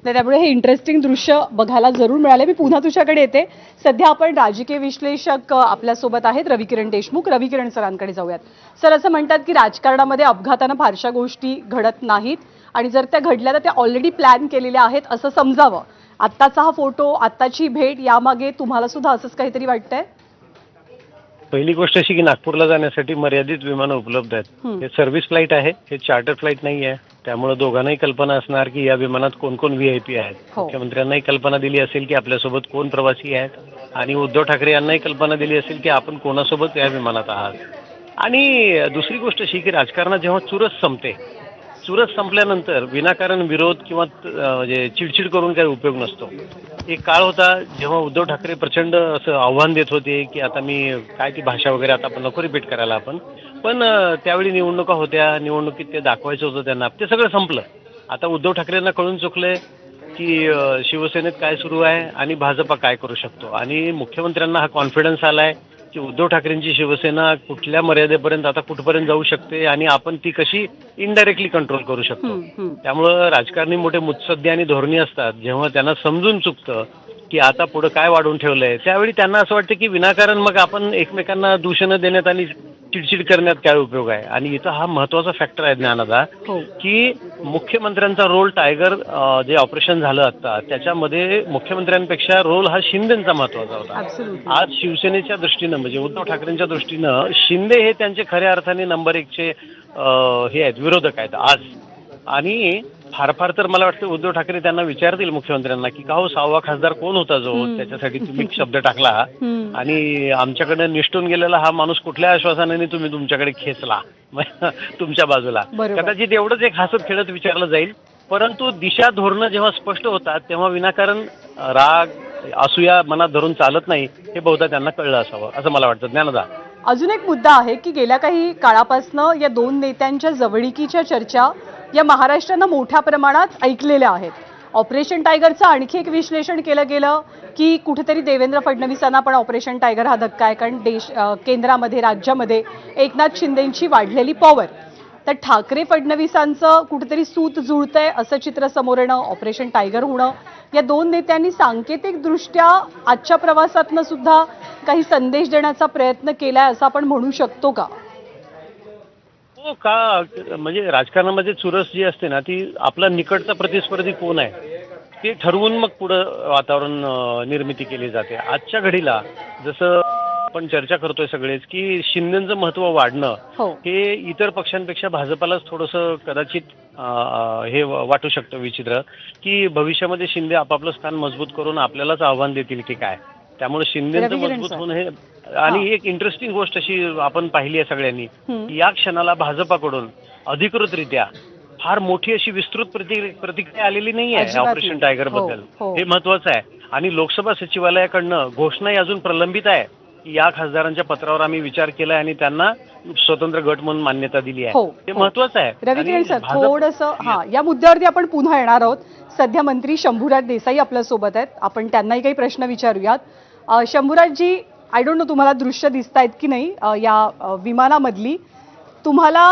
तर त्यामुळे हे इंटरेस्टिंग दृश्य बघायला जरूर मिळाले। मी पुन्हा तुझ्याकडे येते। सध्या आपण राजकीय विश्लेषक आपल्यासोबत आहेत रविकिरण देशमुख। रविकिरण सरांकडे जाऊयात। सर, असं म्हणतात की राजकारणामध्ये अपघातानं फारशा गोष्टी घडत नाहीत आणि जर त्या घडल्या तर त्या ऑलरेडी प्लॅन केलेल्या आहेत असं समजावं। आत्ताचा हा फोटो, आत्ताची भेट, यामागे तुम्हाला सुद्धा असंच काहीतरी वाटतंय? पहिली गोष्ट अशी की नागपूरला जाण्यासाठी मर्यादित विमानं उपलब्ध आहेत। हे सर्व्हिस फ्लाईट आहे, हे चार्टर फ्लाईट नाही आहे। त्यामुळे दोघांनाही कल्पना असणार की या विमानात कोण कोण व्हीआयपी आहेत। मुख्यमंत्र्यांनाही कल्पना दिली असेल की आपल्यासोबत कोण प्रवासी आहेत आणि उद्धव ठाकरे यांनाही कल्पना दिली असेल की आपण कोणासोबत या विमानात आहात। आणि दुसरी गोष्ट अशी की राजकारणात जेव्हा चुरस संपते, चुरस संपल्यानंतर विनाकारण विरोध किंवा म्हणजे चिडचिड करून काही उपयोग नसतो। एक काळ होता जेव्हा उद्धव ठाकरे प्रचंड असं आव्हान देत होते की आता मी काय ती भाषा वगैरे आता आपण नको रिपीट करायला आपण, पण त्यावेळी निवडणुका होत्या, निवडणुकीत ते दाखवायचं होतं त्यांना, ते सगळं संपलं। आता उद्धव ठाकरेंना कळून चुकलंय की शिवसेनेत काय सुरू आहे आणि भाजपा काय करू शकतो आणि मुख्यमंत्र्यांना हा कॉन्फिडन्स आलाय की उद्धव ठाकरेंची शिवसेना कुठल्या मर्यादेपर्यंत आता कुठपर्यंत जाऊ शकते आणि आपण ती कशी इनडायरेक्टली कंट्रोल करू शकतो। त्यामुळं राजकारणी मोठे मुत्सद्दी आणि धोरणी असतात, जेव्हा त्यांना समजून चुकतं की आता पुढे काय वाढून ठेवलंय, त्यावेळी त्यांना असं वाटतं की विनाकारण मग आपण एकमेकांना दूषणं देण्यात आणि चिडचिड करण्यात काय उपयोग आहे। आणि इथं हा महत्त्वाचा फॅक्टर आहे ज्ञानाचा की मुख्यमंत्र्यांचा रोल टायगर जे ऑपरेशन झालं आता त्याच्यामध्ये मुख्यमंत्र्यांपेक्षा रोल हा शिंदेचा महत्त्वाचा होता। आज शिवसेनेच्या दृष्टीनं म्हणजे उद्धव ठाकरेंच्या दृष्टीनं शिंदे हे त्यांचे खऱ्या अर्थाने नंबर 1चे हे आहेत, विरोधक आहेत आज। आणि फार फार तर मला वाटतं उद्धव ठाकरे त्यांना विचारतील मुख्यमंत्र्यांना की का हो 6वा खासदार कोण होता जो त्याच्यासाठी तुम्ही शब्द टाकला आणि आमच्याकडे निष्ठून गेलेला हा माणूस कुठल्या आश्वासनाने तुम्ही तुमच्याकडे खेचला तुमच्या बाजूला। कदाचित एवढंच एक हसत खेळत विचारलं जाईल, परंतु दिशा धोरणं जेव्हा स्पष्ट होतात तेव्हा विनाकारण राग असूया मनात धरून चालत नाही, हे बहुधा त्यांना कळलं असावं असं मला वाटतं। ज्ञानदा, अजून एक मुद्दा आहे की गेल्या काही काळापासून या दोन नेत्यांच्या जवळीकीच्या चर्चा या महाराष्ट्रानं मोठ्या प्रमाणात ऐकलेल्या आहेत। ऑपरेशन टायगरचं आणखी एक विश्लेषण केलं गेलं की कुठेतरी देवेंद्र फडणवीसांना पण ऑपरेशन टायगर हा धक्का आहे, कारण केंद्रामध्ये राज्यामध्ये एकनाथ शिंदेंची वाढलेली पॉवर। तर ठाकरे फडणवीसांचं कुठेतरी सूत जुळतंय असं चित्र समोर येणं, ऑपरेशन टायगर होणं, या दोन नेत्यांनी सांकेतिकदृष्ट्या आजच्या प्रवासातनं सुद्धा काही संदेश देण्याचा प्रयत्न केलाय असं आपण म्हणू शकतो का? हो का, म्हणजे राजकारणामध्ये चुरस जी असते ना ती आपला निकटचा प्रतिस्पर्धी कोण आहे ते ठरवून मग पुढं वातावरण निर्मिती केली जाते। आजच्या घडीला जसं आपण चर्चा करतोय सगळेच की शिंदेचं महत्त्व वाढणं हे इतर पक्षांपेक्षा भाजपालाच थोडंसं कदाचित हे वाटू शकतं विचित्र की भविष्यामध्ये शिंदे आपापलं स्थान मजबूत करून आपल्यालाच आव्हान देतील की काय। त्यामुळे शिंदेचं मजबूत होणं हे, आणि एक इंटरेस्टिंग गोष्ट अशी आपण पाहिली आहे सगळ्यांनी, या क्षणाला भाजपाकडून अधिकृतरित्या फार मोठी अशी विस्तृत प्रतिक्रिया आलेली नाही आहे ऑपरेशन टायगर बद्दल, हे महत्वाचं आहे। आणि लोकसभा सचिवालयाकडनं घोषणाही अजून प्रलंबित आहे की या खासदारांच्या पत्रावर आम्ही विचार केलाय आणि त्यांना स्वतंत्र गट म्हणून मान्यता दिली आहे, हे महत्वाचं आहे। रविकिरण सर, थोडंसं या मुद्द्यावरती आपण पुन्हा येणार आहोत। सध्या मंत्री शंभूराज देसाई आपल्या सोबत आहेत, आपण त्यांनाही काही प्रश्न विचारूयात। शंभूराजजी, आय डोंट नो तुम्हाला दृश्य दिसतायत की नाही या विमानामधली, तुम्हाला